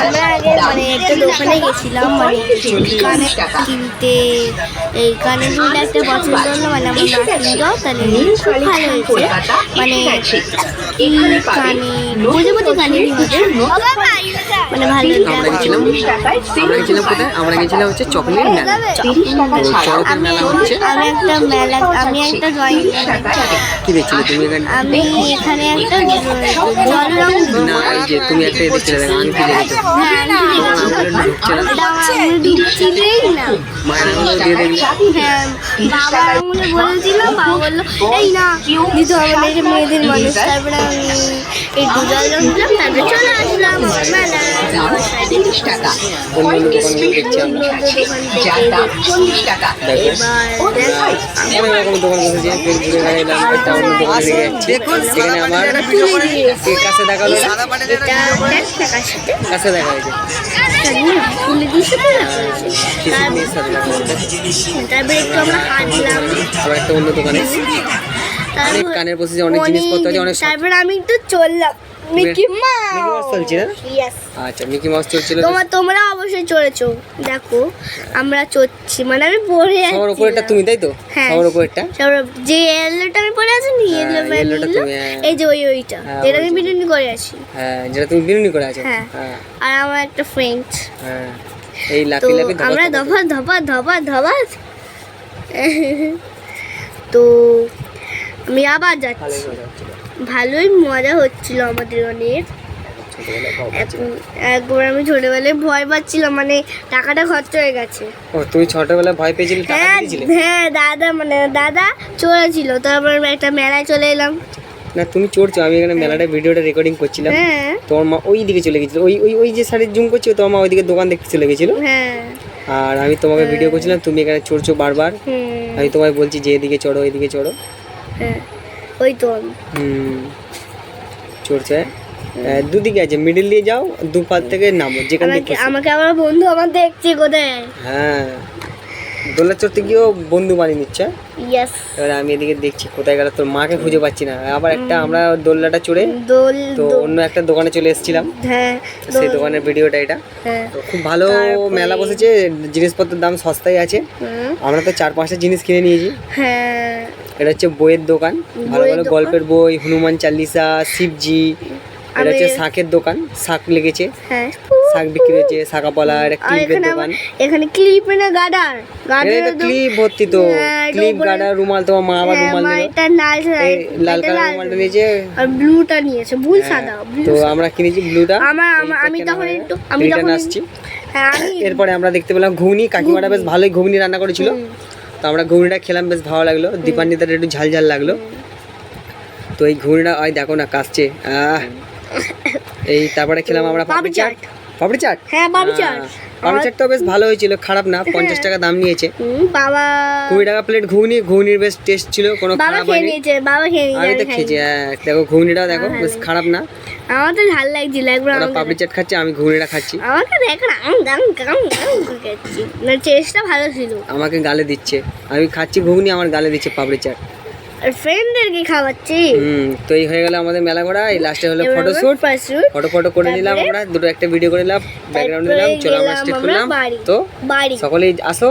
আমরা আগে মানে একটা দোকানে গেছিলাম মানে কানে কিনতে, এই কানে দুলটা একটা পছন্দ হলো মানে আমার মা কিনলো, তাহলে খুব ভালো হয়েছে মানে কানে বুঝে বুঝে কানে মানে ভালো। আমরা গেছিলাম হচ্ছে চকলেট মেলা। আমি একটা ড্রয়িং কি দেখছিলে তুমি এখানে? আমি এখানে একটা জল রং না, এই যে তুমি একটা দেখছিলে আংটি দেখেছো, ঢুকছিলেই না মায়ের আঙুলে দিয়ে দেখলে। হ্যাঁ, বাবা আঙুলে বলেছিল, বাবা বললো এই না দিতে হবে না, এটা মেয়েদের মানুষ। তারপরে আমি এই দুজাল রং দিলাম, তারপরে চলে আসলাম আমার মেলা। অন্য দোকানগুলো দেখছি আমরা। অনেক রকম দোকান বসেছে, ফের ঘুরে বেড়ালাম, একটা অন্য দোকানে লেগে যাচ্ছে। এখানে আমার কাছে দেখালো, কাছে দেখা হয়েছে তারপরে একটু আমরা হাঁটলাম, আবার একটা অন্য দোকানে অনেক কানের বসেছে, অনেক জিনিসপত্র আছে, অনেক। তারপরে আমি একটু চললাম মিকি মাউস চলছে না? আচ্ছা, মিকি মাউস চলছিল। তোমরা অবশ্যই চড়েছো, দেখো আমরা চড়ছি, মানে আমি পরে আছি। সবার উপরেরটা তুমি, তাই তো? সবার উপরেরটা যে ইয়েলোটা আমি পরে আছি, ইয়েলোটা তুমি, এই যে ওইটা যেটা আমি বিনুনি করে আছি। হ্যাঁ, যেটা তুমি বিনুনি করে আছো। হ্যাঁ, আর আমার একটা ফ্রেন্ড। হ্যাঁ, এই লাফি লাফি আমরা ধপা ধপা ধপা ধপা তো আমি আবার যাচ্ছি। ভালোই মজা হচ্ছিল আমাদের অনেক। একবার আমি ছোটবেলায় ভয় পাচ্ছিলাম, মানে টাকাটা খরচ হয়ে গেছে। ও, তুমি ছোটবেলায় ভয় পেয়েছিলে, টাকা দিয়েছিলে? হ্যাঁ, দাদা চড়েছিল, তারপর আমি একটা মেলায় চলে এলাম। না, তুমি চড়ছো, আমি এখানে মেলাটা ভিডিওটা রেকর্ডিং করছিলাম। তোমার মা ওই দিকে চলে গেছিল, ওই ওই ওই যে সাইডে জুম করছো, তোমার মা ওইদিকে দোকান দেখতে চলে গেছিল। আর আমি তোমাকে ভিডিও করছিলাম, তুমি এখানে চড়ছো বারবার। আমি তোমায় বলছি যে এদিকে চড়ো, এদিকে চড়ো। ওই তো চড়ছে, দুদিকে আছে, মিডিল দিয়ে যাও, দুপার থেকে নামো, যেখানে আমাকে আমার বন্ধু আমার দেখছে কোথায়। হ্যাঁ, দোলা চড়তে গিয়েও বন্ধু বানিয়ে নিচ্ছে। এবার আমি এদিকে দেখছি কোথায় গেল, তোর মাকে খুঁজে পাচ্ছি না। আবার একটা আমরা দোলনাটা চড়ে তো অন্য একটা দোকানে চলে এসেছিলাম। সেই দোকানের ভিডিওটা এটা। তো খুব ভালো মেলা বসেছে, জিনিসপত্রের দাম সস্তায় আছে। আমরা তো 4-5টা জিনিস কিনে নিয়েছি। এটা হচ্ছে বইয়ের দোকান, ভালো ভালো গল্পের বই, হনুমান চালিসা, শিবজি। এটা হচ্ছে শাকের দোকান, শাক লেগেছে, শাক বিক্রি হচ্ছে, শাকাপালা। এটা ক্লিপের দোকান, এখানে ক্লিপ না গার্ডার, ক্লিপ ভর্তি, তো ক্লিপ, গার্ডার, রুমাল। তোমার মা আবার রুমাল নিল, লাল কালার রুমালটা নিয়েছে আর ব্লুটা নিয়েছে, ভুল সাদা। তো আমরা কিনেছি ব্লুটা। আমি তখন একটু আসছি। এরপরে আমরা দেখতে পেলাম ঘুগনি। কাকিমাটা বেশ ভালোই ঘুগনি রান্না করেছিল, তো আমরা ঘুগনিটা খেলাম, বেশ ভালো লাগলো। দীপান্বিতার একটু ঝাল ঝাল লাগলো। তো এই ঘুগনিটা ওই দেখো না কাশছে। এই তারপরে খেলাম আমরা পাপড়ি চাট। পাপড়ি চাট, হ্যাঁ পাপড়ি চাট। পাপড়ি চাটটা বেশ ভালো হয়েছিল, খারাপ না। 50 টাকা দাম নিয়েছে। বাবা 20 টাকা প্লেট ঘুগনি। ঘুগনির বেশ টেস্ট ছিল, কোনো খারাপ হয়নি। আমি তো খেয়েছি। দেখো ঘুগনিটাও দেখো, বেশ খারাপ না। আমার তো ঝাল লাগছিল। একবার ওরা পাপড়ি চাট খাচ্ছে, আমি ঘুগনিটা খাচ্ছি। আমাকে দেখো না, টেস্টটা ভালো ছিল। আমাকে গালে দিচ্ছে, আমি খাচ্ছি ঘুগনি, আমার গালে দিচ্ছে পাপড়ি চাট। আর ফ্রেন্ডদেরকে খাওয়াচ্ছি। তো এই হয়ে গেল আমাদের মেলা ঘোরা। এই লাস্টে হলো ফটোশুট। ফটো করে নিলাম আমরা, দুটো একটা ভিডিও করে নিলাম, ব্যাকগ্রাউন্ড দিলাম। চলো আমরা স্টার্ট করলাম। তো সকলেই আসো।